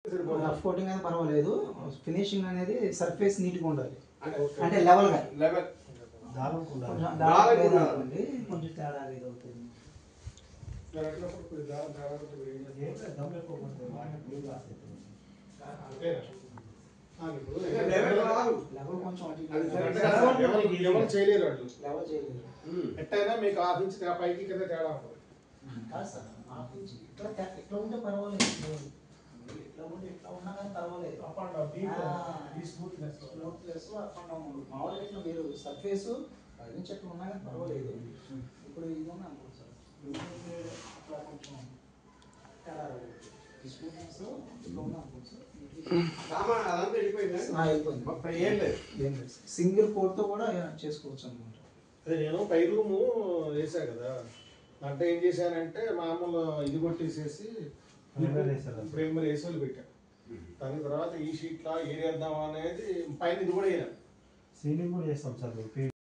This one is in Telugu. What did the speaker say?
రఫ్ కోటింగ్ అనేది పర్వాలేదు, ఫినిషింగ్ అనేది సర్ఫేస్ నీట్గా ఉండాలి, అంటే లెవెల్గా కొంచెం తేడా అనేది అవుతుంది. చేయలేరు ఎట్టయినా మీకు హాఫ్ ఇంచ్ పైకి కింద తేడా ఉంటుంది. కాదు సార్, హాఫ్ ఇంచ్ ఇట్లా ఉంటే పర్వాలేదు, ఇట్లా ఉంటే ఇట్లా ఉన్నా కానీ పర్వాలేదు. Up and down smoothness up and down మామూలుగా ఇట్లా మీరు సర్ఫేస్ 10 ఇంచ్ అట్లా ఉన్నా కానీ పర్వాలేదు. ఇప్పుడు ఇది ఉన్నా అనుకోండి సార్, అట్లా కొంచెం తేడా స్మూత్నెస్ ఇట్లా ఉన్నా అనుకోండి సార్, వెళ్ళిపోయింది. సింగిల్ కోట్తో కూడా చేసుకోవచ్చు అనమాట. అదే నేను పై రూము వేసా కదా, అంటే ఏం చేశానంటే మామూలు ఇది కొట్టేసేసి ప్రైమర్ వేసి వాళ్ళు పెట్టా. దాని తర్వాత ఈ షీట్ లా ఏం చేద్దాం అనేది పైన ఇది కూడా వేయాలి, సీలింగ్ కూడా చేస్తాం సార్.